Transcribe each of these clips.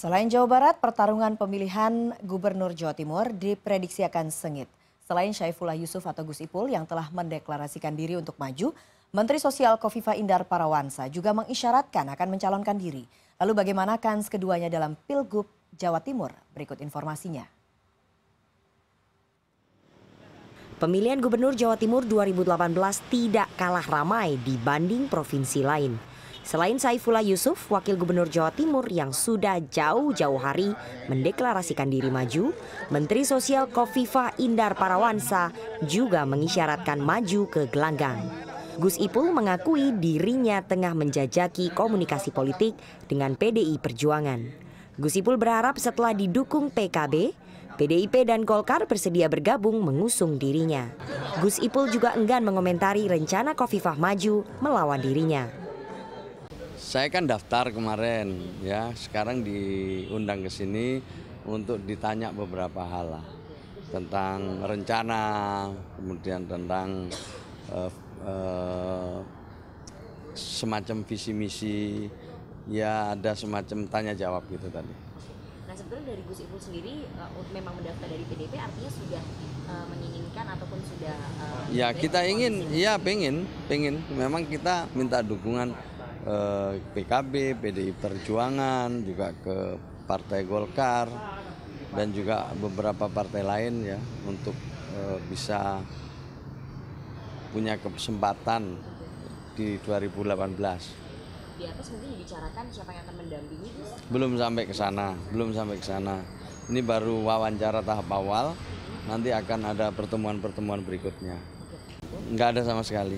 Selain Jawa Barat, pertarungan pemilihan Gubernur Jawa Timur diprediksi akan sengit. Selain Syaifullah Yusuf atau Gus Ipul yang telah mendeklarasikan diri untuk maju, Menteri Sosial Khofifah Indar Parawansa juga mengisyaratkan akan mencalonkan diri. Lalu bagaimana kans keduanya dalam Pilgub Jawa Timur? Berikut informasinya. Pemilihan Gubernur Jawa Timur 2018 tidak kalah ramai dibanding provinsi lain. Selain Syaifullah Yusuf, Wakil Gubernur Jawa Timur yang sudah jauh-jauh hari mendeklarasikan diri maju, Menteri Sosial Khofifah Indar Parawansa juga mengisyaratkan maju ke gelanggang. Gus Ipul mengakui dirinya tengah menjajaki komunikasi politik dengan PDI Perjuangan. Gus Ipul berharap setelah didukung PKB, PDIP dan Golkar bersedia bergabung mengusung dirinya. Gus Ipul juga enggan mengomentari rencana Khofifah maju melawan dirinya. Saya kan daftar kemarin, ya. Sekarang diundang ke sini untuk ditanya beberapa hal lah, tentang rencana, kemudian tentang semacam visi misi, ya ada semacam tanya jawab gitu tadi. Nah, sebetulnya dari Gus Ipul sendiri memang mendaftar dari PDIP, artinya sudah menginginkan ataupun sudah ya kita ingin, ya pengen, memang kita minta dukungan PKB, PDI Perjuangan, juga ke Partai Golkar dan juga beberapa partai lain ya untuk bisa punya kesempatan di 2018. Di atas mungkin dibicarakan siapa yang akan mendampingi, Gus? Belum sampai ke sana. Ini baru wawancara tahap awal, nanti akan ada pertemuan-pertemuan berikutnya. Nggak ada sama sekali,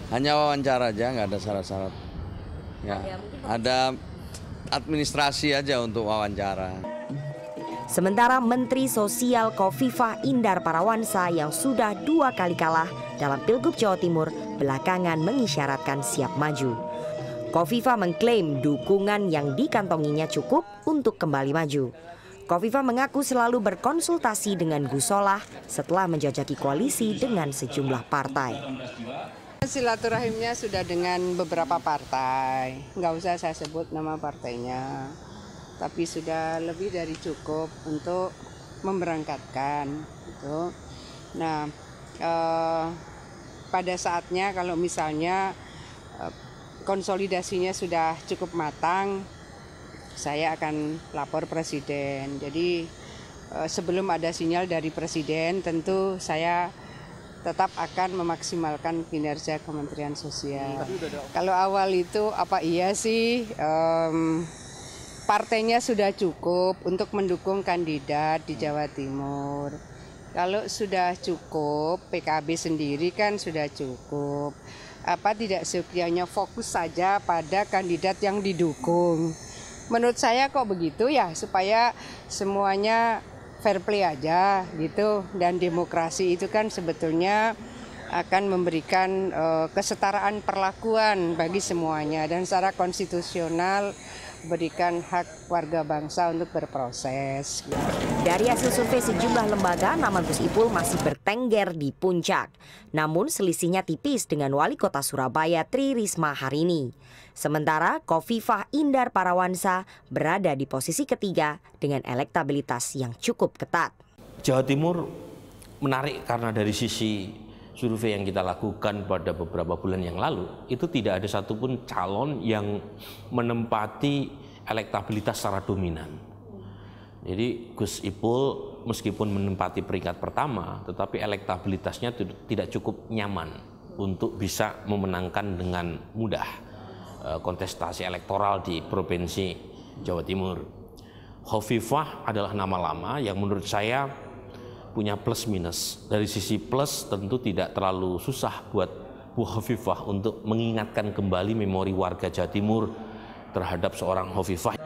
hanya wawancara aja, nggak ada syarat-syarat. Ya, ada administrasi aja untuk wawancara. Sementara Menteri Sosial Khofifah Indar Parawansa yang sudah 2 kali kalah dalam Pilgub Jawa Timur belakangan mengisyaratkan siap maju. Khofifah mengklaim dukungan yang dikantonginya cukup untuk kembali maju. Khofifah mengaku selalu berkonsultasi dengan Gus Solah setelah menjajaki koalisi dengan sejumlah partai. Silaturahimnya sudah dengan beberapa partai, nggak usah saya sebut nama partainya, tapi sudah lebih dari cukup untuk memberangkatkan. Gitu. Nah, pada saatnya kalau misalnya konsolidasinya sudah cukup matang, saya akan lapor Presiden. Jadi sebelum ada sinyal dari Presiden, tentu saya tetap akan memaksimalkan kinerja Kementerian Sosial. Kalau awal itu apa iya sih partainya sudah cukup untuk mendukung kandidat di Jawa Timur. Kalau sudah cukup, PKB sendiri kan sudah cukup. Apa tidak sekiannya fokus saja pada kandidat yang didukung. Menurut saya kok begitu ya, supaya semuanya fair play aja gitu, dan demokrasi itu kan sebetulnya akan memberikan kesetaraan perlakuan bagi semuanya dan secara konstitusional berikan hak warga bangsa untuk berproses. Dari hasil survei sejumlah lembaga, nama Gus Ipul masih bertengger di puncak. Namun selisihnya tipis dengan Wali Kota Surabaya Tri Risma hari ini. Sementara Khofifah Indar Parawansa berada di posisi ketiga dengan elektabilitas yang cukup ketat. Jawa Timur menarik karena dari sisi survei yang kita lakukan pada beberapa bulan yang lalu, itu tidak ada satupun calon yang menempati elektabilitas secara dominan. Jadi Gus Ipul meskipun menempati peringkat pertama, tetapi elektabilitasnya tidak cukup nyaman untuk bisa memenangkan dengan mudah kontestasi elektoral di Provinsi Jawa Timur. Khofifah adalah nama lama yang menurut saya punya plus minus. Dari sisi plus tentu tidak terlalu susah buat Bu Khofifah untuk mengingatkan kembali memori warga Jawa Timur terhadap seorang Khofifah.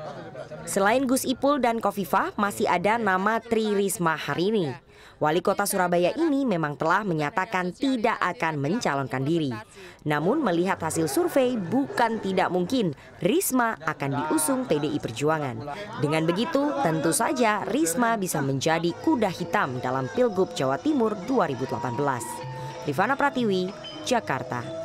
Selain Gus Ipul dan Khofifah, masih ada nama Tri Risma hari ini. Wali Kota Surabaya ini memang telah menyatakan tidak akan mencalonkan diri. Namun melihat hasil survei bukan tidak mungkin Risma akan diusung PDI Perjuangan. Dengan begitu tentu saja Risma bisa menjadi kuda hitam dalam Pilgub Jawa Timur 2018. Rifana Pratiwi, Jakarta.